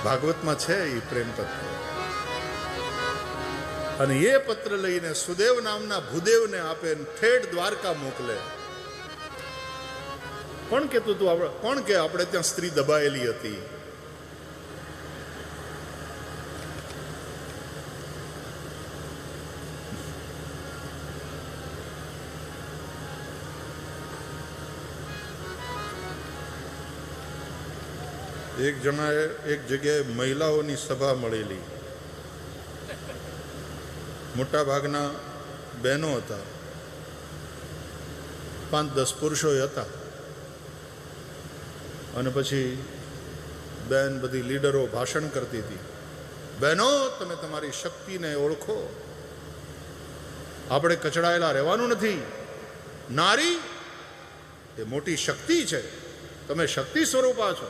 ભાગવતમાં છે એ પ્રેમ તત્વ. અને એ પત્ર લઈને સુદેવ નામના ભૂદેવને આપે, ઠેઠ દ્વારકા મોકલે. કોણ કેતું તું? કોણ કે આપણે ત્યાં સ્ત્રી દબાયેલી હતી? એક જણાએ એક જગ્યાએ મહિલાઓની સભા મળેલી. મોટા ભાગના બહેનો હતા, 5-10 પુરુષો હતા. અને પછી બેન બધી લીડરો ભાષણ કરતી હતી. બહેનો, તમે તમારી શક્તિને ઓળખો. આપણે કચડાયેલા રહેવાનું નથી. નારી એ મોટી શક્તિ છે. તમે શક્તિ સ્વરૂપા છો.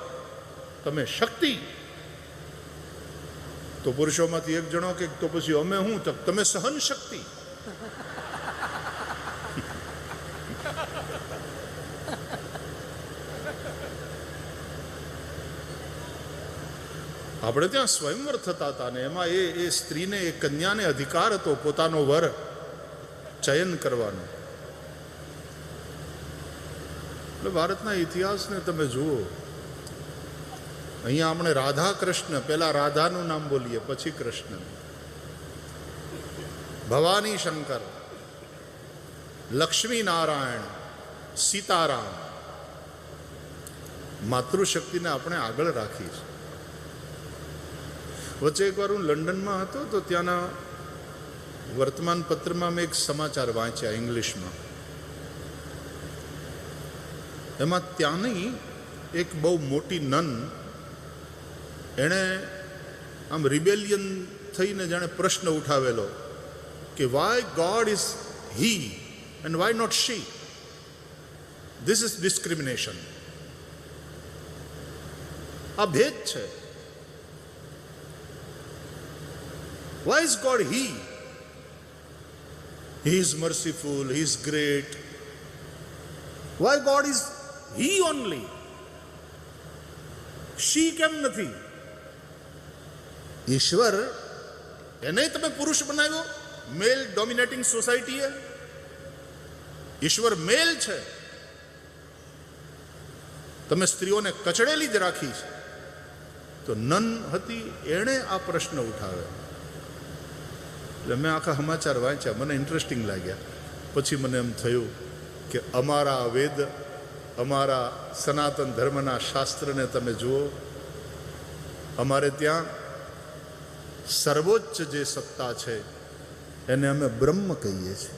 તમે શક્તિ. તો પુરુષોમાંથી એક જણો કે તો પછી અમે હું? તમે સહન શક્તિ. આપણે ત્યાં સ્વયંવર થતા હતા ને એમાં એ સ્ત્રીને, એ કન્યાને અધિકાર હતો પોતાનો વર ચયન કરવાનો. એટલે ભારતના ઇતિહાસને તમે જુઓ. અહીંયા આપણે રાધા કૃષ્ણ, પહેલા રાધાનું નામ બોલીએ પછી કૃષ્ણ. ભવાની શંકર, લક્ષ્મી નારાયણ, સીતારામ. માતૃશક્તિને આપણે આગળ રાખી છે. વચ્ચે એકવાર હું લંડનમાં હતો તો ત્યાંના વર્તમાન પત્રમાં મેં એક સમાચાર વાંચ્યા ઇંગ્લિશમાં. એમાં ત્યાંની એક બહુ મોટી નન, એણે આમ રિબેલિયન થઈને જાણે પ્રશ્ન ઉઠાવેલો કે why God is he and why not she? This is discrimination. આ ભેદ છે. Why is God he? He is merciful, he is great. Why God is he only? She કેમ નથી? ઈશ્વર એને તમે પુરુષ બનાવ્યો? મેલ ડોમિનેટિંગ સોસાયટીએ ઈશ્વર મેલ છે. તમે સ્ત્રીઓને કચડેલી જ રાખી છે. તો નન હતી, એણે આ પ્રશ્ન ઉઠાવ્યો. એટલે મેં આખા સમાચાર વાંચ્યા, મને ઇન્ટરેસ્ટિંગ લાગ્યા. પછી મને એમ થયું કે અમારા વેદ, અમારા સનાતન ધર્મના શાસ્ત્રને તમે જુઓ. અમારે ત્યાં સર્વોચ્ચ જે સત્તા છે એને અમે બ્રહ્મ કહીએ છીએ.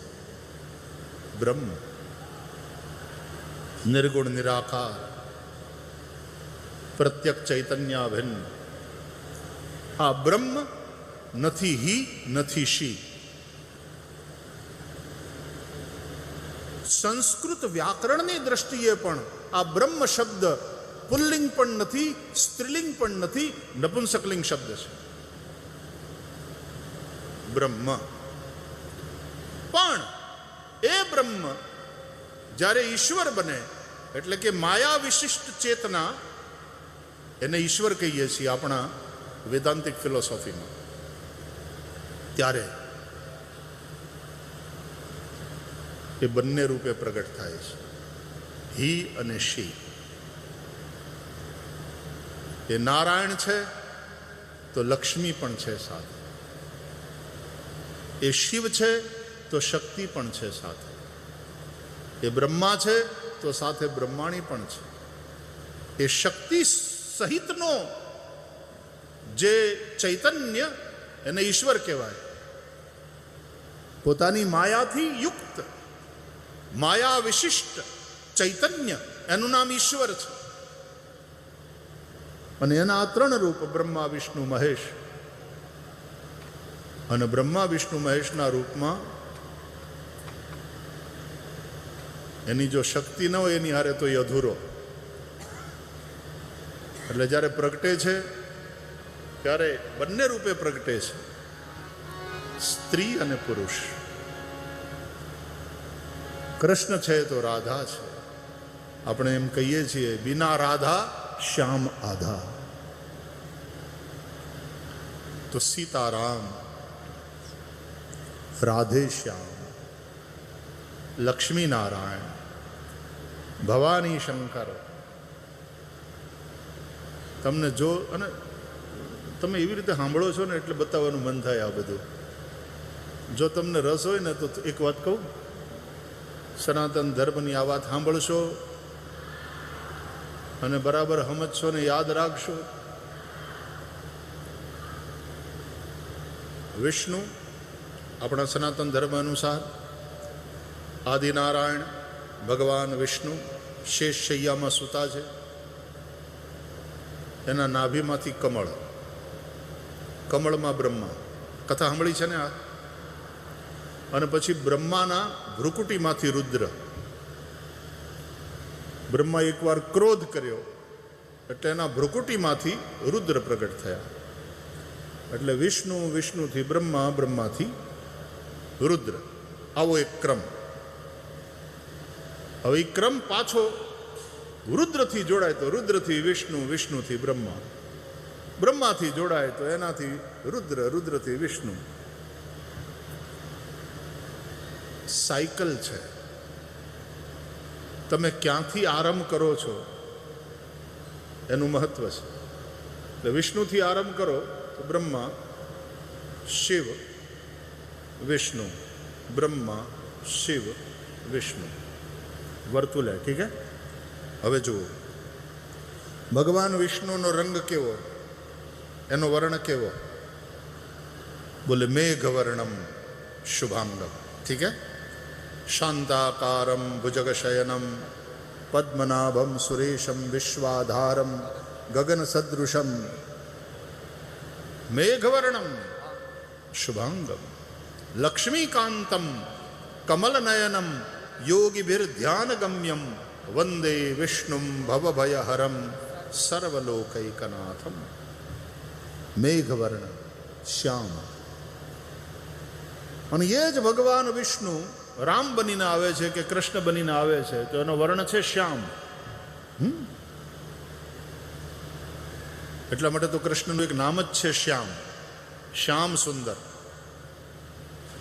બ્રહ્મ, નિર્ગુણ નિરાકાર, પ્રત્યક ચૈતન્યાભિન્ન. આ બ્રહ્મ નથી હી, નથી શી. સંસ્કૃત વ્યાકરણની દ્રષ્ટિએ પણ આ બ્રહ્મ શબ્દ પુલ્લિંગ પણ નથી, સ્ત્રીલિંગ પણ નથી, નપુંસકલિંગ શબ્દ છે. બ્રહ્મ. પણ એ બ્રહ્મ જ્યારે ઈશ્વર બને, એટલે કે માયા વિશિષ્ટ ચેતના, એને ઈશ્વર કહીએ છીએ આપણા વેદાંતિક ફિલોસોફીમાં, ત્યારે એ બંને રૂપે પ્રગટ થાય છે. હી અને શી. એ નારાયણ છે તો લક્ષ્મી પણ છે સાથે. એ શિવ છે તો શક્તિ પણ છે સાથે. એ બ્રહ્મા છે તો સાથે બ્રહ્માણી પણ છે. એ શક્તિ સહિતનો જે ચૈતન્ય, એને ઈશ્વર કહેવાય. પોતાની માયાથી યુક્ત, માયા વિશિષ્ટ ચૈતન્ય, એનું નામ ઈશ્વર છે. અને એના આ 3 રૂપ, બ્રહ્મા વિષ્ણુ મહેશ. અને બ્રહ્મા વિષ્ણુ મહેશના રૂપમાં એની જો શક્તિ ન હોય એની હારે તો એ અધૂરો. એટલે જ્યારે પ્રગટે છે ત્યારે બંને રૂપે પ્રગટે છે, સ્ત્રી અને પુરુષ. કૃષ્ણ છે તો રાધા છે. આપણે એમ કહીએ છીએ, બિના રાધા શ્યામ આધા. તો સીતારામ, રાધેશ્યામ, લક્ષ્મીનારાયણ, ભવાની શંકર. તમને જો અને તમે એવી રીતે સાંભળો છો ને એટલે બતાવવાનું મન થાય આ બધું. જો તમને રસ હોય ને તો એક વાત કહું, સનાતન ધર્મની આ વાત સાંભળશો અને બરાબર સમજશો ને યાદ રાખશો. વિષ્ણુ આપણા સનાતન ધર્મ અનુસાર આદિનારાયણ ભગવાન વિષ્ણુ શેષ શૈયામાં સૂતા છે. એના નાભીમાંથી કમળ, કમળમાં બ્રહ્મા. કથા સાંભળી છે ને આ. અને પછી બ્રહ્માના ભ્રુકુટીમાંથી રુદ્ર. બ્રહ્મા એકવાર ક્રોધ કર્યો એટલે એના ભ્રુકુટીમાંથી રુદ્ર પ્રગટ થયા. એટલે વિષ્ણુ, વિષ્ણુથી બ્રહ્મા, બ્રહ્માથી રુદ્ર. આવો એક ક્રમ. હવે એ ક્રમ પાછો રુદ્રથી જોડાય તો રુદ્રથી વિષ્ણુ, વિષ્ણુથી બ્રહ્મા, બ્રહ્માથી જોડાય તો એનાથી રુદ્ર, રુદ્રથી વિષ્ણુ. સાયકલ છે. તમે ક્યાંથી આરંભ કરો છો એનું મહત્વ છે. એટલે વિષ્ણુથી આરંભ કરો તો બ્રહ્મા, શિવ, વિષ્ણુ, બ્રહ્મા, શિવ, વિષ્ણુ. વર્તુળ હે, ઠીક હે. હવે જુઓ, ભગવાન વિષ્ણુનો રંગ કેવો, એનો વર્ણ કેવો? બોલે મેઘવર્ણમ શુભાંગમ. ઠીક હે. શાંતાકારમ ભુજગશયનમ પદ્મનાભમ સુરેશમ વિશ્વાધારમ ગગન સદૃશમ મેઘવર્ણમ શુભાંગમ લક્ષ્મીકાંતમ કમલનયનમ યોગીભિર્ધ્યાનગમ્યમ વંદે વિષ્ણુમ ભવભયહરમ સર્વલોકૈકનાથમ. મેઘવર્ણ, શ્યામ. અને એ જ ભગવાન વિષ્ણુ રામ બનીને આવે છે કે કૃષ્ણ બનીને આવે છે તો એનો વર્ણ છે શ્યામ. એટલા માટે તો કૃષ્ણનું એક નામ જ છે શ્યામ, શ્યામ સુંદર.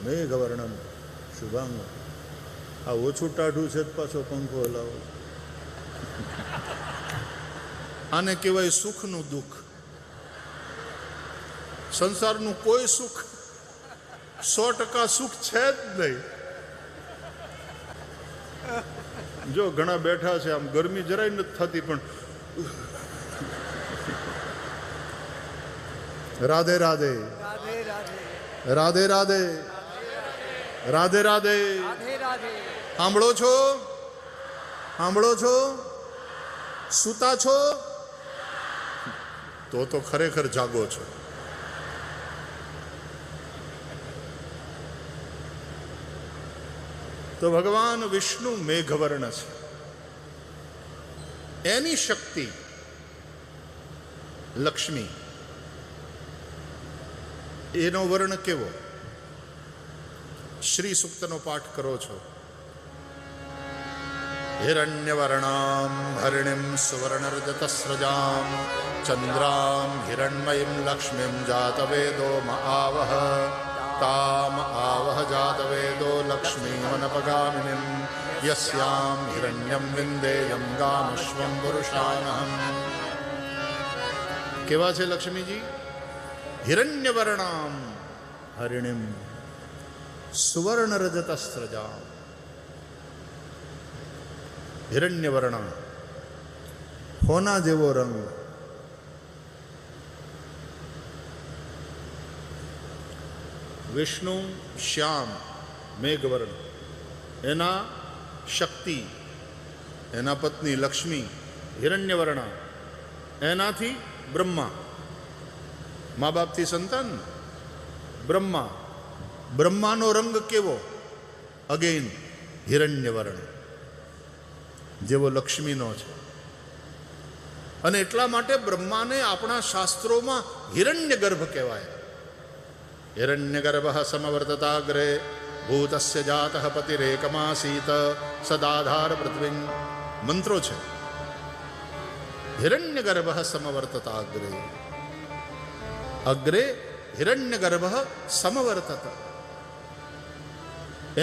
મેઘવર્ણમ શુભાંગ. આ ઓછું ટાઢું છે પાછો પંખો હલાવો. આને કહેવાય સુખનું દુઃખ. સંસારનું કોઈ સુખ 100% સુખ છે જ નહીં. જો ઘણા બેઠા છે, આમ ગરમી જરાય નથી થતી, પણ રાધે રાધે, રાધે રાધે, રાધે રાધે. સાંભળો છો? સાંભળો છો? સૂતા છો? તો ખરેખર જાગો છો. તો ભગવાન વિષ્ણુ મેઘવર્ણ છે. એની શક્તિ લક્ષ્મી. એનો વર્ણ કેવો? શ્રી સૂક્તનો પાઠ કરો છો. હિરણ્યવર્ણામ હરિણીમ સુવર્ણરજતસ્રજામ ચંદ્રામ હિરણ્મયીમ લક્ષ્મીમ જાતવેદો મહાવહ તામ આવહ જાતવેદો લક્ષ્મીમનપગામિનીમ યસ્યામ હિરણ્યમ વિંદેયમ ગામશ્વમ પુરુષાનહમ. કેવા છે લક્ષ્મીજી? હિરણ્યવર્ણામ હરિણીમ સુવર્ણરજતસ્રજામ. હિરણ્યવર્ણ, હોના જેવો રંગ. વિષ્ણુ શ્યામ મેઘવર્ણ. એના શક્તિ, એના પત્ની લક્ષ્મી હિરણ્યવર્ણ. એનાથી બ્રહ્મા, મા બાપથી સંતાન બ્રહ્મા. બ્રહ્માનો રંગ કેવો? અગેન હિરણ્યવર્ણ, જેવો લક્ષ્મીનો છે. અને એટલા માટે બ્રહ્માને આપણા શાસ્ત્રોમાં હિરણ્ય ગર્ભ કહેવાય. હિરણ્ય ગર્ભ સમવર્તતાગ્રે ભૂતસ્ય જાતઃ પતિરેકમાસીત સદાધાર પૃથ્વીં. મંત્રો છે. હિરણ્ય ગર્ભ સમવર્તતાગ્રે. અગ્રે હિરણ્યગર્ભ સમવર્તત.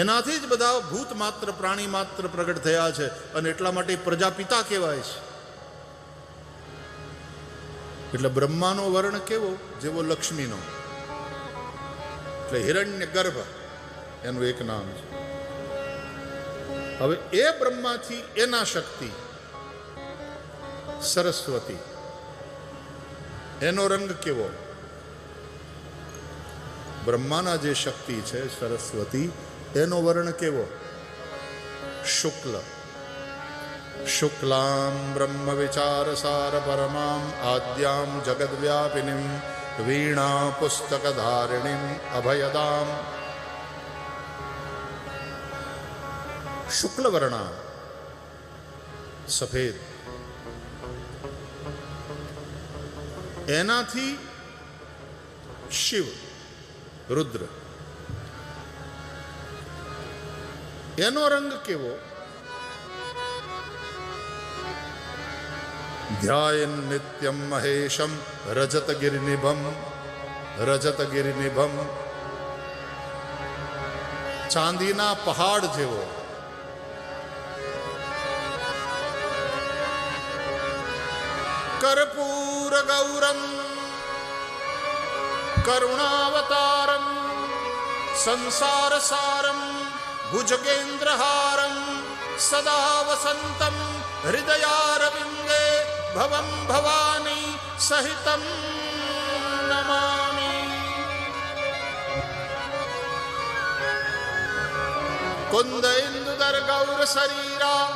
એનાથી જ બધા ભૂત માત્ર પ્રાણી માત્ર પ્રગટ થયા છે અને એટલા માટે પ્રજાપિતા કહેવાય છે. એટલે બ્રહ્માનો વર્ણ કેવો? જેવો લક્ષ્મીનો. એટલે હિરણ્યગર્ભ એનું એક નામ છે. હવે એ બ્રહ્માથી એના શક્તિ સરસ્વતી, એનો રંગ કેવો? બ્રહ્માના જે શક્તિ છે સરસ્વતી, એનો વર્ણ કેવો? શુક્લ. શુક્લામ બ્રહ્મ વિચાર સાર પરમામ આદ્યામ જગદ્વ્યાપિનીમ વીણા પુસ્તક ધારિણીમ અભયદામ. શુક્લ વર્ણા, સફેદ. એનાથી શિવ રુદ્ર. એનો રંગ કેવો? ધ્યાયન નિત્યમ મહેશમ રજતગિરિનિભમ. રજતગિરિનિભમ, ચાંદીના પહાડ જેવો. કર્પૂર ગૌરમ કરુણાવતારમ સંસાર સારમ ભુજગેન્દ્રહારમ સદા વસંતમ હૃદયારવિંદે ભવમ ભવાની સહિતમ નમામિ. કુંદ ઇન્દુદર ગૌર શરીરા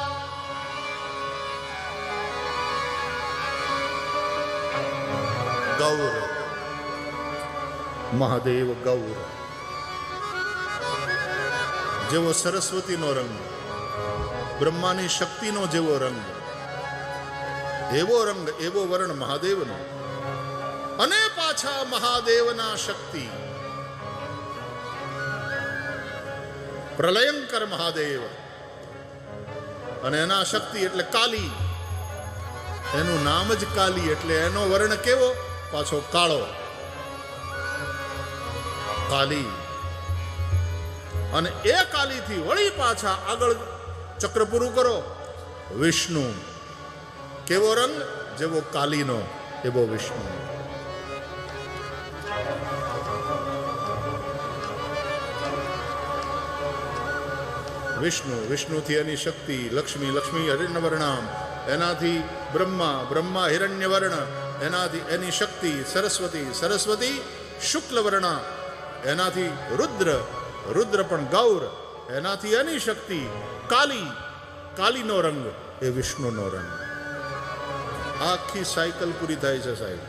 ગૌર, મહાદેવ ગૌર. જેવો સરસ્વતીનો રંગ, બ્રહ્માની શક્તિનો જેવો રંગ, એવો રંગ એવો વર્ણ મહાદેવનો. અને પાછા મહાદેવના શક્તિ પ્રલયંકર મહાદેવ, અને એના શક્તિ એટલે કાલી. એનું નામ જ કાલી, એટલે એનો વર્ણ કેવો? પાછો કાળો, કાલી. અને એ કાલીથી વળી પાછા આગળ ચક્ર પૂરું કરો. વિષ્ણુ, કેવો રંગ? જેવો કાલીનો એવો વિષ્ણુ. વિષ્ણુ, વિષ્ણુથી એની શક્તિ લક્ષ્મી, લક્ષ્મી હિરણ્યવર્ણામ, એનાથી બ્રહ્મા, બ્રહ્મા હિરણ્યવર્ણ, એનાથી એની શક્તિ સરસ્વતી, સરસ્વતી શુક્લવર્ણા, એનાથી રુદ્ર, રુદ્ર પણ ગૌર, એનાથી એની શક્તિ કાલી, કાલીનો રંગ એ વિષ્ણુનો રંગ. આખી સાયકલ પૂરી થાય છે સાહેબ.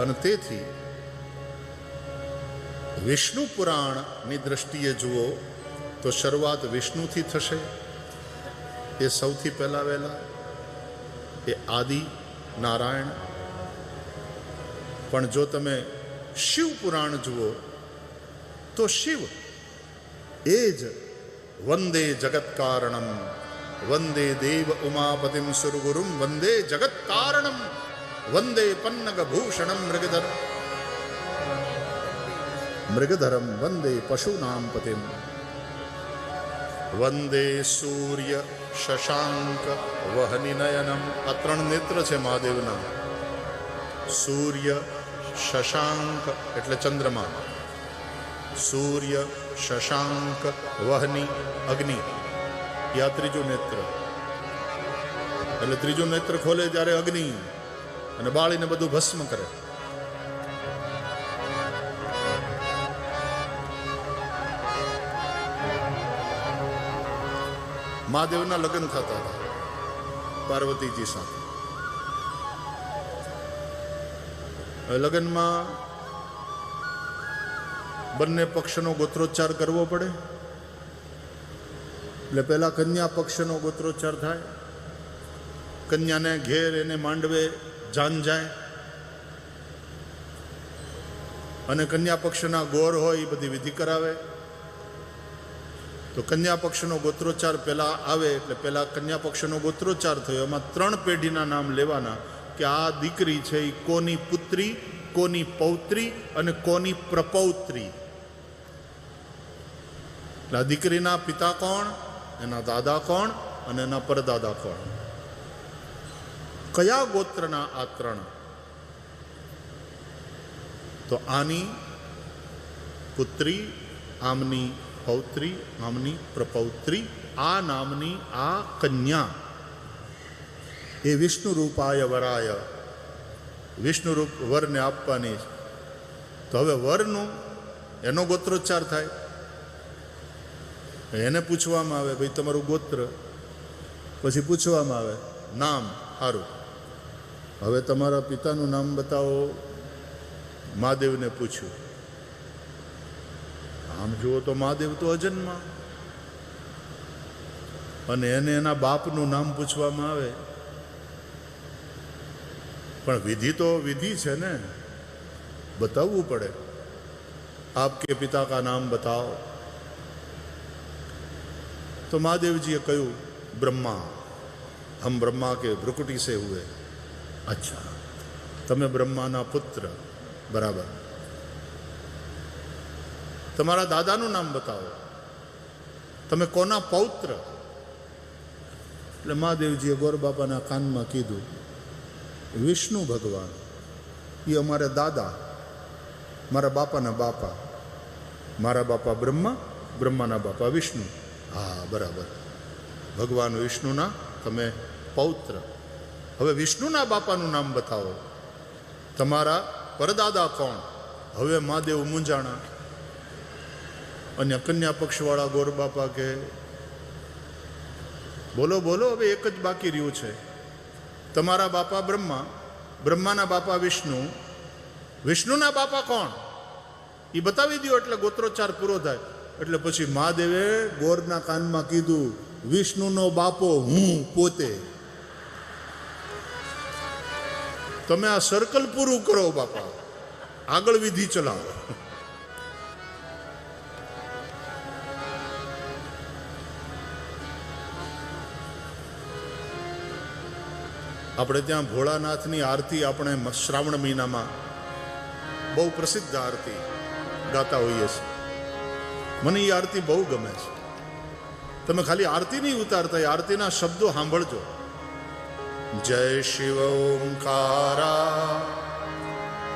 અને તેથી વિષ્ણુ પુરાણની દ્રષ્ટિએ જુઓ તો શરૂઆત વિષ્ણુથી થશે. એ સૌથી પહેલા વહેલા, એ આદિ નારાયણ. પણ જો તમે શિવ પુરાણ જુઓ તો શિવ એ જ વંદે જગત કારણમ, વંદે દેવ ઉમાપતિમ સુરગુરુમ, વંદે જગત કારણમ, વંદે પન્નગ ભૂષણમ મૃગધરમ, વંદે પશુનામ પતિમ, વંદે સૂર્ય શશાંક વહનિ નયનમ. આ ત્રણ નેત્ર છે મહાદેવના. સૂર્ય શશાંક એટલે ચંદ્રમા, સૂર્ય શશાંક વહનિ અગ્નિ, આ ત્રીજું નેત્ર. એટલે ત્રીજું નેત્ર ખોલે ત્યારે અગ્નિ અને બાળીને બધું ભસ્મ કરે. મહાદેવના લગ્ન થતા હતા પાર્વતીજી સાથે. લગ્નમાં બંને પક્ષનો ગોત્રોચ્ચાર કરવો પડે. એટલે પહેલા કન્યા પક્ષનો ગોત્રોચ્ચાર થાય. કન્યાને ઘેર એને માંડવે જાન જાય, અને કન્યા પક્ષના ગોર હોય એ બધી વિધિ કરાવે. તો કન્યા પક્ષનો ગોત્રોચ્ચાર પહેલા આવે, એટલે પહેલા કન્યા પક્ષનો ગોત્રોચ્ચાર થયો. એમાં 3 પેઢીના નામ લેવાના કે આ દીકરી છે એ કોની પુત્રી, કોની પૌત્રી અને કોની પ્રપૌત્રી. એટલે આ દીકરીના પિતા કોણ, એના દાદા કોણ અને એના પરદાદા કોણ, કયા ગોત્રના આ ત્રણ? તો આની પુત્રી, આમની પૌત્રી, આમની પ્રપૌત્રી, આ નામની આ કન્યા એ વિષ્ણુ રૂપાય વરાય, વિષ્ણુ રૂપ વરને આપવાની. તો હવે વરનું એનો ગોત્રોચ્ચાર થાય. એને પૂછવામાં આવે, ભાઈ તમારું ગોત્ર. પછી પૂછવામાં આવે નામ. સારું, હવે તમારા પિતાનું નામ બતાવો. મહાદેવને પૂછ્યું. આમ જુઓ તો મહાદેવ તો અજન્મા, અને એને એના બાપનું નામ પૂછવામાં આવે. પણ વિધિ તો વિધિ છે ને, બતાવવું પડે. આપકે પિતા કા નામ બતાવો. તો મહાદેવજીએ કહ્યું બ્રહ્મા. હમ બ્રહ્મા કે ભ્રુકુટી સે હુએ. અચ્છા, તમે બ્રહ્માના પુત્ર, બરાબર. તમારા દાદાનું નામ બતાવો. તમે કોના પૌત્ર? એટલે મહાદેવજીએ ગોરબાપાના કાનમાં કીધું, વિષ્ણુ ભગવાન એ અમારા દાદા, મારા બાપાના બાપા. મારા બાપા બ્રહ્મા, બ્રહ્માના બાપા વિષ્ણુ. હા, બરાબર. ભગવાન વિષ્ણુના તમે પૌત્ર. હવે વિષ્ણુના બાપાનું નામ બતાવો. તમારા પરદાદા કોણ? હવે મહાદેવ મૂંઝાણા. અને કન્યા પક્ષવાળા ગોરબાપા કે બોલો બોલો, હવે એક જ બાકી રહ્યું છે. તમારા બાપા બ્રહ્મા, બ્રહ્માના બાપા વિષ્ણુ, વિષ્ણુના બાપા કોણ એ બતાવી દો એટલે ગોત્રોચ્ચાર પૂરો થાય. એટલે પછી મહાદેવે ગોરના કાનમાં કીધું, વિષ્ણુનો બાપો હું પોતે. તમે આ સર્કલ પૂરું કરો બાપા, આગળ વિધિ ચલાવો. આપણે ત્યાં ભોળાનાથની આરતી આપણે શ્રાવણ મહિનામાં બહુ પ્રસિદ્ધ આરતી ગાતા હોઈએ છીએ. મને એ આરતી બહુ ગમે છે. તમે ખાલી આરતી નહીં ઉતારતા, એ આરતીના શબ્દો સાંભળજો. જય શિવ ઓમકારા,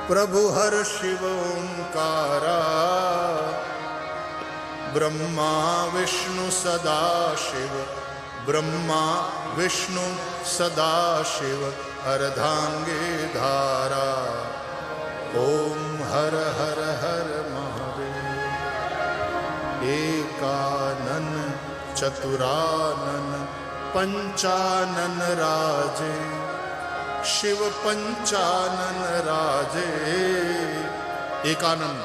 પ્રભુ હર શિવ ઓમકારા, બ્રહ્મા વિષ્ણુ સદા શિવ, બ્રહ્મા વિષ્ણુ સદા શિવ, અર્ધાંગે ધારા. ઓમ હર હર હર મહાદેવ. એકાનન ચતુરાનન પંચાનન રાજે, શિવ પંચાનન રાજે. એકાનન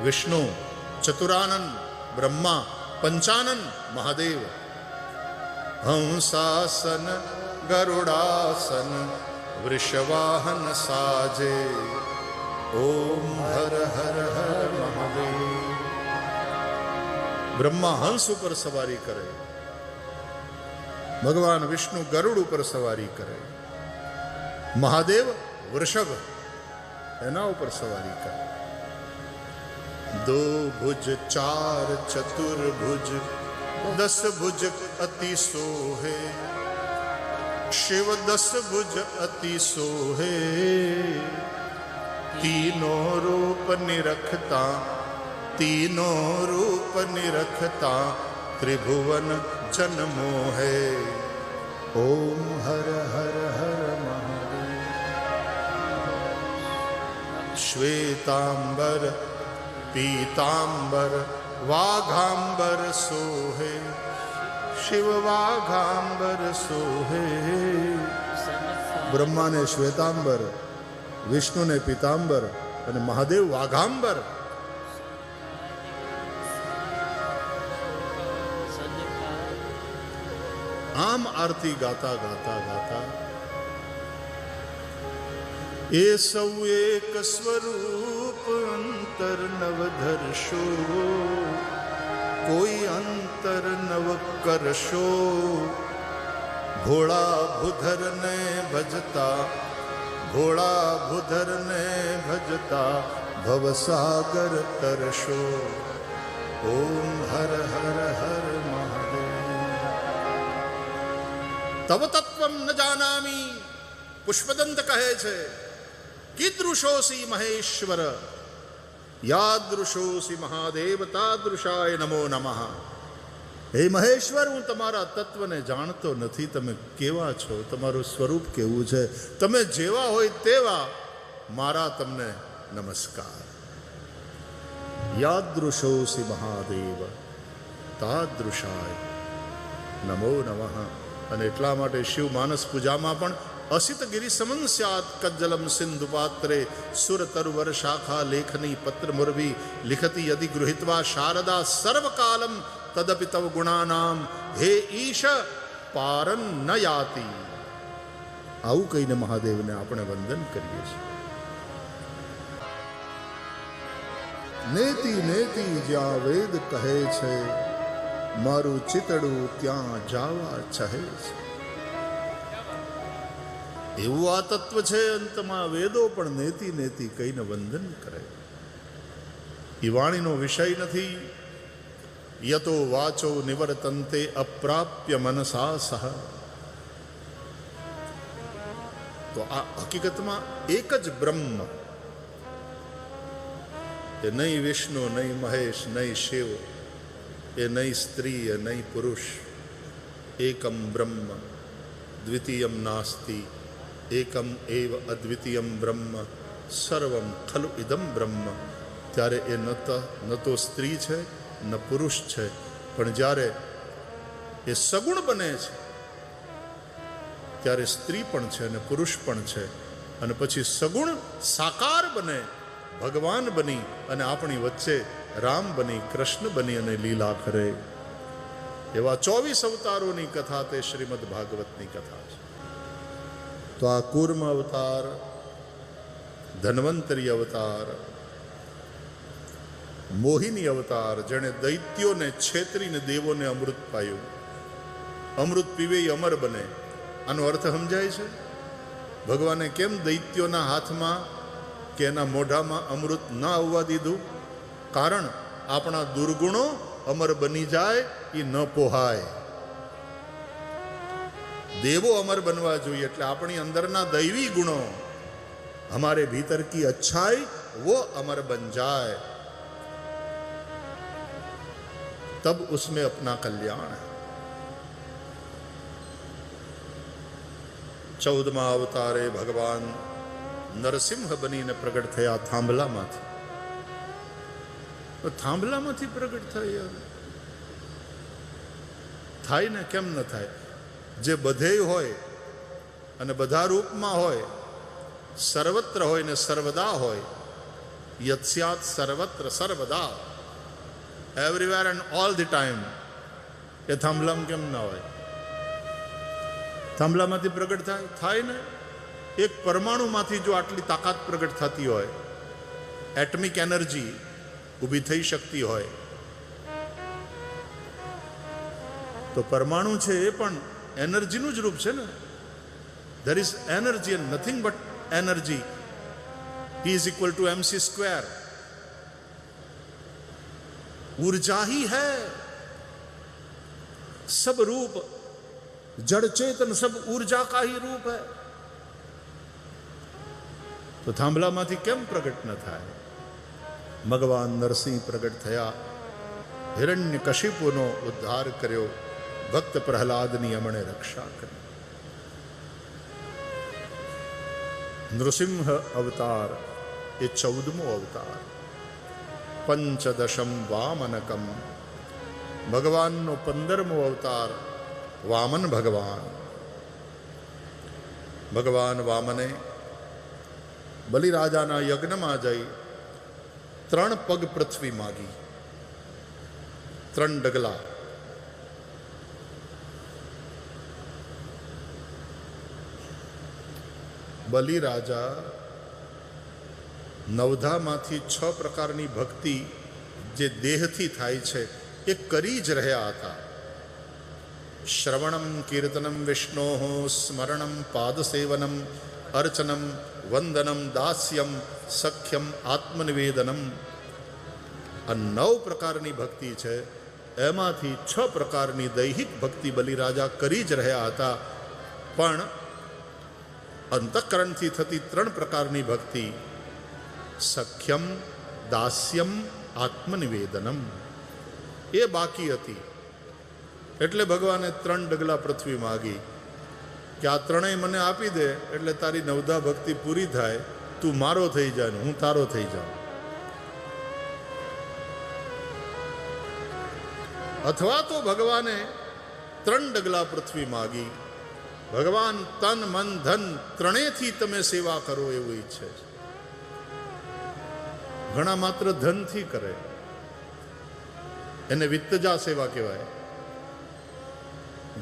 વિષ્ણુ, ચતુરાનન બ્રહ્મા, પંચાનન મહાદેવ. હંસાસન ગરુડાસન વૃષવાહન સાજે. ઓમ હર હર હર મહાદેવ. બ્રહ્મા હંસ ઉપર સવારી કરે, ભગવાન વિષ્ણુ ગરુડ ઉપર સવારી કરે, મહાદેવ વૃષભ એના ઉપર સવારી કરે. દો ભુજ ચાર ચતુર્ભુજ, દસ ભુજ અતિ સોહે, શિવ દસ ભુજ અતિ સોહે. તીનો રૂપ નિરખતા, તીનો રૂપ નિરખતા, ત્રિભુવન જન્મો હે. ઓમ હર હર હર મહાદેવ. શ્વેતાંબર પીતાંબર વાઘાંબર સોહે, શિવ વાઘાંબર સોહે. બ્રહ્માને શ્વેતાંબર, વિષ્ણુને પીતાંબર અને મહાદેવ વાઘાંબર. આમ આરતી ગાતા ગાતા ગાતા એ સૌ એક સ્વરૂપ અંતર નવ ધરશો, કોઈ અંતર નવ કરશો. ભોળા ભૂધરને ભજતા ભોળા ભૂધરને ભજતા ભવસાગર તરશો. ઓમ હર હર હર મહાદેવ. તવ તત્વમ ન જાનામી. પુષ્પદંત કહે છે કીદૃશોસી મહેશ્વર યાદૃશોસી મહાદેવ તાદૃશાય નમો નમઃ. હે મહેશ્વર, હું તમારા તત્વને જાણતો નથી. તમે કેવા છો, તમારું સ્વરૂપ કેવું છે, તમે જેવા હોય તેવા મારા તમને નમસ્કાર. યાદૃશોસી મહાદેવ તાદૃશાય નમો નમઃ. અને એટલા માટે શિવ માનસ પૂજામાં પણ અસિત ગિરિ સમન સ્યાત કજ્જલમ સિંધુ પાત્રે સુર તરુવર શાખા લેખની પત્ર મુરવી લિખતી યદિ ગૃહિત્વા શારદા સર્વકાલમ તદપિ તવ ગુણાનામ હે ઈશ પારન ન યાતિ. આવું કહીને મહાદેવને આપણે વંદન કરીએ છીએ. નેતિ નેતિ જ્યાં વેદ કહે છે, મારું ચિતડું ત્યાં જાવા ચહે છે. એવું આ તત્વ છે. અંતમાં વેદો પણ નેતિ નેતિ કહીને વંદન કરે. એ વાણીનો વિષય નથી. યતો વાચો નિવર્તન્તે અપ્રાપ્ય મનસા સહ. તો આ હકીકતમાં એક જ બ્રહ્મ, એ નહીં વિષ્ણુ, નહીં મહેશ, નહીં શિવ, એ નહીં સ્ત્રી, એ નહીં પુરુષ. એકમ બ્રહ્મ દ્વિતીયમ નાસ્તિ, એકમ એવ અદ્વિતીયમ બ્રહ્મ સર્વમ ખલુ ઇદમ બ્રહ્મ. ત્યારે એ ન તો સ્ત્રી છે ન પુરુષ છે, પણ જ્યારે એ સગુણ બને છે ત્યારે સ્ત્રી પણ છે અને પુરુષ પણ છે. અને પછી સગુણ સાકાર બને, ભગવાન બની અને આપણી વચ્ચે રામ બની, કૃષ્ણ બની અને લીલા કરે. એવા 24 અવતારોની કથા તે શ્રીમદ ભાગવતની કથા છે. તો આ કૂર્મ અવતાર, ધન્વંતરી અવતાર, મોહિની અવતાર, જેણે દૈત્યોને છેતરીને દેવોને અમૃત પાયું. અમૃત પીવે એ અમર બને. આનો અર્થ સમજાય છે? ભગવાને કેમ દૈત્યોના હાથમાં કે એના મોઢામાં અમૃત ન આવવા દીધું? કારણ આપણા દુર્ગુણો અમર બની જાય એ ન પોહાય. દેવો અમર બનવા જોઈએ. એટલે આપણી અંદરના દૈવી ગુણો, हमारे भीतर की अच्छाई वो अमर बन जाए, तब उसमें अपना कल्याण है. 14મા અવતારે ભગવાન નરસિંહ બનીને પ્રગટ થયા થાંભલામાંથી. થાંભલામાંથી પ્રગટ થયા થાય ને, કેમ ન થાય? જે બધેય હોય અને બધા રૂપમાં હોય, સર્વત્ર હોય ને સર્વદા હોય. યત્સ્યાત સર્વત્ર સર્વદા, everywhere and all the time. એ થાંભલામાં કેમ ના હોય? થાંભલામાંથી પ્રગટ થાય ને. એક પરમાણુમાંથી જો આટલી તાકાત પ્રગટ થતી હોય, એટમિક એનર્જી ઊભી થઈ શકતી હોય, તો પરમાણુ છે એ પણ એનર્જીનું જ રૂપ છે ને. There is energy and nothing but energy. E is equal to mc². ऊर्जा ही है. सब रूप जड़ चेतन सब ऊर्जा का ही रूप है. तो થાંભલામાંથી કેમ પ્રગટ ન થાય? ભગવાન નરસિંહ પ્રગટ થયા, હિરણ્યકશિપુનો ઉદ્ધાર કર્યો, ભક્ત પ્રહલાદની અમણે રક્ષા કરી. નૃસિંહ અવતાર એ 14મો અવતાર. પંચદશમ વામનકમ, ભગવાનનો 15મો અવતાર વામન ભગવાન. ભગવાન વામને બલિરાજાના યજ્ઞમાં જઈ 3 પગ પૃથ્વી માગી, 3 ડગલા. બલિરાજા નવધામાંથી 6 પ્રકારની ભક્તિ જે દેહથી થાય છે એ કરી જ રહ્યા હતા. શ્રવણમ કીર્તનમ વિષ્ણોઃ સ્મરણમ પાદસેવનમ અર્ચનમ વંદનમ, દાસ્યમ, સખ્યમ, આત્મનિવેદનમ. આ 9 પ્રકારની ભક્તિ છે. એમાંથી 6 પ્રકારની દૈહિક ભક્તિ બલિરાજા કરી જ રહ્યા હતા, પણ અંતઃકરણથી થતી 3 પ્રકારની ભક્તિ, સખ્યમ, દાસ્યમ, આત્મનિવેદનમ, એ બાકી હતી. એટલે ભગવાને 3 ડગલા પૃથ્વી માગી કે આ 3ય મને આપી દે એટલે તારી 9ધા ભક્તિ પૂરી થાય, તું મારો થઈ જાય ને હું તારો થઈ જાઉં. અથવા તો ભગવાને 3 ડગલા પૃથ્વી માગી. ભગવાન તન, મન, ધન 3થી તમે સેવા કરો એવું ઈચ્છે છે. ઘણા માત્ર ધનથી કરે, એને વિત્તજા સેવા કહેવાય.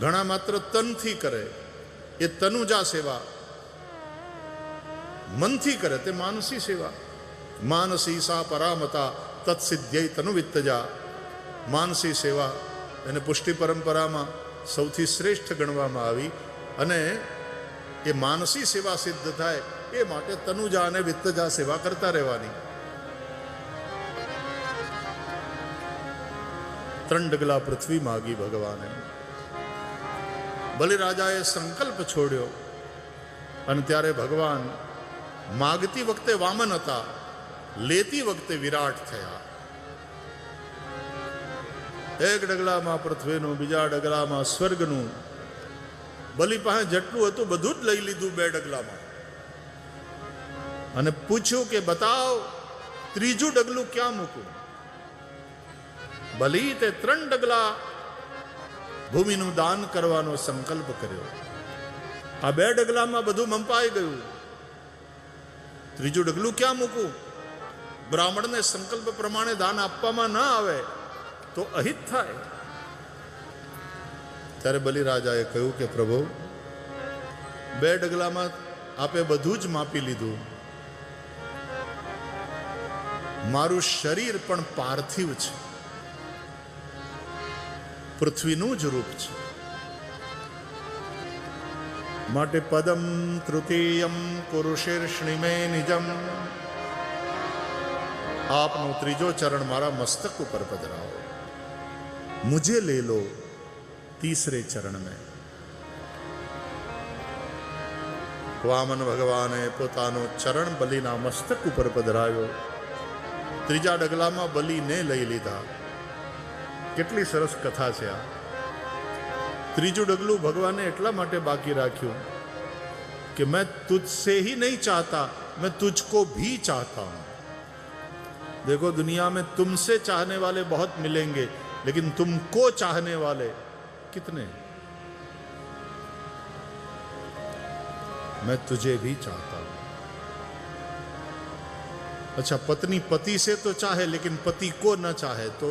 ઘણા માત્ર તનથી કરે, એ તનુજા સેવા. મનથી કરે તે માનસી સેવા. માનસી સા પરામતા તત્સિદ્ધ્યય તનુ વિત્તજા. માનસી સેવા એને પુષ્ટિ પરંપરામાં સૌથી શ્રેષ્ઠ ગણવામાં આવી, અને એ માનસી સેવા સિદ્ધ થાય એ માટે તનુજા અને વિત્તજા સેવા કરતા રહેવાની. 3 ડગલા પૃથ્વી માગી ભગવાને. બલિરાજાએ સંકલ્પ છોડ્યો, અને ત્યારે ભગવાન માગતી વખતે વામન હતા, લેતી વખતે વિરાટ થયા. 1 ડગલામાં પૃથ્વીનું, બીજા ડગલામાં સ્વર્ગનું. બલિ પાસે જેટલું હતું બધું જ લઈ લીધું 2 ડગલામાં, અને પૂછ્યું કે બતાવ 3જું ડગલું ક્યાં મૂકું. બલિ તે 3 ડગલા ભૂમિનું દાન કરવાનો સંકલ્પ કર્યો. આ 2 ડગલામાં બધું મંપાઈ ગયું. 3જું ડગલું ક્યાં મૂકું? બ્રાહ્મણને સંકલ્પ પ્રમાણે દાન આપવામાં ન આવે તો અહિત થાય. ત્યારે બલિરાજાએ કહ્યું કે પ્રભુ, 2 ડગલામાં આપે બધું જ માપી લીધું. મારું શરીર પણ પાર્થિવ છે, પૃથ્વીનું જ રૂપ છે. માટે પદમ તૃતીયમ પુરુષેર્ષ્ણિ મે નિજમ. આપનો 3જો ચરણ મારા મસ્તક ઉપર પધરાવો. મુझे ले लो तीसरे चरण में. વામન ભગવાને પોતાનો ચરણ બલિના મસ્તક ઉપર પધરાવ્યો. 3જા ડગલામાં બલિને લઈ લીધા. કેટલી સરસ કથા છે આ. 3જું ડગલું ભગવાને એટલા માટે બાકી રાખ્યું કે मैं तुझसे ही नहीं चाहता, मैं तुझको भी चाहता हूं. देखो दुनिया में तुमसे चाहने वाले बहुत मिलेंगे, लेकिन तुमको चाहने वाले कितने? मैं तुझे भी चाहता हूं. अच्छा, पत्नी पति से तो चाहे लेकिन पति को न चाहे तो?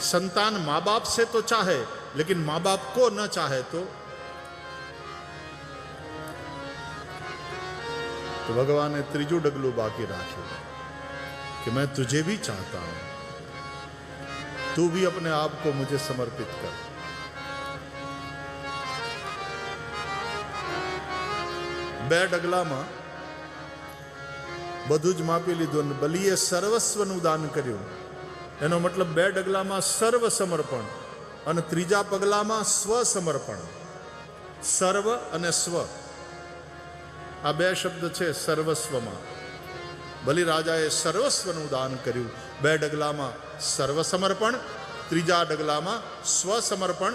संतान माँ बाप से तो चाहे लेकिन माँ बाप को न चाहे तो? तो भगवान ने 3जું ડગલું બાકી રાખ્યું कि मैं तुझे भी चाहता हूं, तू भी अपने आप को मुझे समर्पित कर. બે ડગલામાં બધું જ માપી લીધું, અને બલિએ સર્વસ્વનું દાન કર્યું. એનો મતલબ 2 ડગલામાં સર્વ સમર્પણ, અને 3જા પગલામાં સ્વ સમર્પણ. સર્વ અને સ્વ, આ 2 શબ્દ છે સર્વસ્વમાં. બલિરાજાએ સર્વસ્વનું દાન કર્યું. 2 ડગલામાં સર્વ સમર્પણ, 3જા ડગલામાં સ્વ સમર્પણ.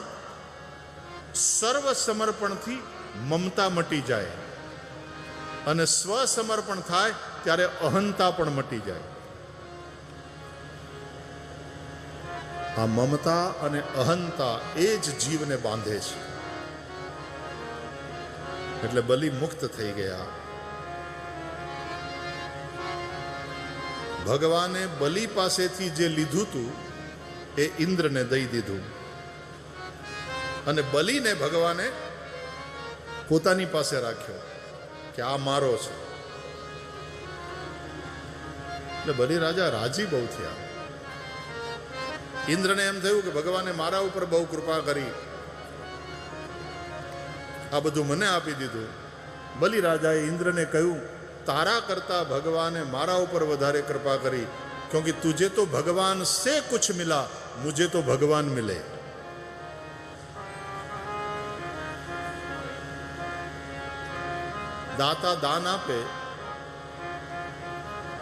સર્વ સમર્પણથી મમતા મટી જાય, અને સ્વ સમર્પણ થાય ત્યારે અહંતા પણ મટી જાય. આ મમતા અને અહંતા એ જ જીવને બાંધે છે. એટલે બલિ મુક્ત થઈ ગયા. ભગવાને બલિ પાસેથી જે લીધું હતું એ ઇન્દ્રને દઈ દીધું, અને બલિને ભગવાને પોતાની પાસે રાખ્યો કે આ મારો છે. એટલે બલિ રાજા રાજી બહુ થયા. ઇન્દ્રને એમ થયું કે ભગવાને મારા ઉપર બહુ કૃપા કરી, આ બધું મને આપી દીધું. બલિરાજાએ ઇન્દ્રને કહ્યું, તારા કરતા ભગવાને મારા ઉપર વધારે કૃપા કરી, क्योंकि तुझे तो भगवान से कुछ मिला, मुझे तो भगवान मिले. દાતા દાન આપે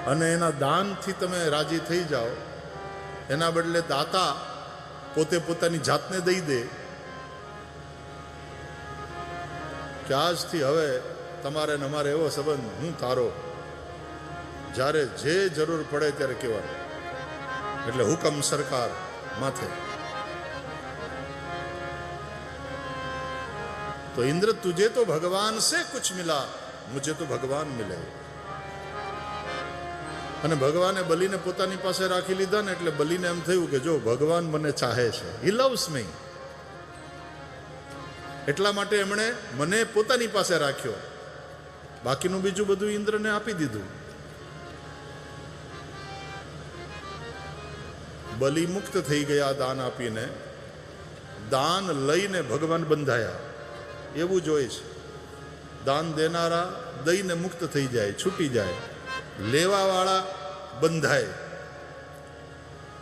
અને એના દાનથી તમે રાજી થઈ જાઓ, એના બદલે દાતા પોતે પોતાની જાતને દઈ દે કે આજથી હવે તમારે ને અમારે એવો સંબંધ, હું તારો, જ્યારે જે જરૂર પડે ત્યારે કહેવાનું, એટલે હુકમ સરકાર માથે. तो इंद्र तुझे तो भगवान से कुछ मिला, मुझे तो भगवान मिले. અને ભગવાને બલિને પોતાની પાસે રાખી લીધા ને એટલે બલિને એમ થયું કે જો ભગવાન મને ચાહે છે, હી લવ્સ મી, એટલા માટે એમણે મને પોતાની પાસે રાખ્યો, બાકીનું બીજું બધું ઇન્દ્રને આપી દીધું. બલિ મુક્ત થઈ ગયા દાન આપીને. દાન લઈને ભગવાન બંધાયા એવું જોઈએ છે. દાન દેનારા દઈને મુક્ત થઈ જાય, છૂટી જાય, લેવાવાળા બંધાય.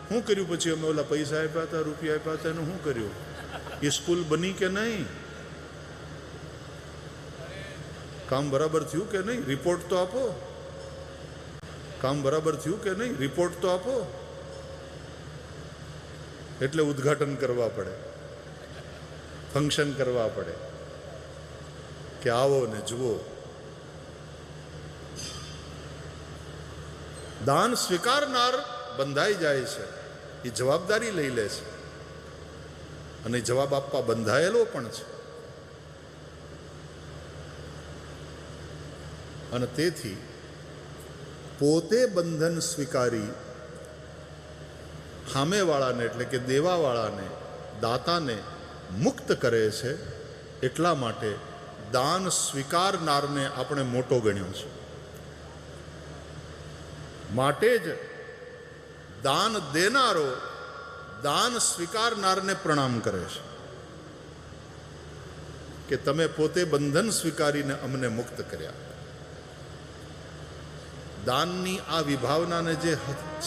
શું કર્યું પછી અમે ઓલા પૈસા આપ્યા હતા, રૂપિયા આપ્યા હતા, એનું શું કર્યું? એ સ્કૂલ બની કે નહીં? કામ બરાબર થયું કે નહીં? રિપોર્ટ તો આપો. કામ બરાબર થયું કે નહીં? રિપોર્ટ તો આપો. એટલે ઉદ્ઘાટન કરવા પડે, ફંક્શન કરવા પડે કે આવો ને જુઓ. દાન સ્વીકારનાર બંધાઈ જાય છે, એ જવાબદારી લઈ લે છે અને જવાબ આપવા બંધાયેલો પણ છે. અને તેથી પોતે બંધન સ્વીકારી સામેવાળાને એટલે કે દેવાવાળાને, દાતાને મુક્ત કરે છે. એટલા માટે દાન સ્વીકારનારને આપણે મોટો ગણ્યો છે. માટે જ દાન દેનારો દાન સ્વીકારનારને પ્રણામ કરે છે કે તમે પોતે બંધન સ્વીકારીને અમને મુક્ત કર્યા. દાનની આ વિભાવનાને જે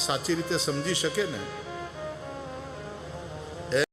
સાચી રીતે સમજી શકે ને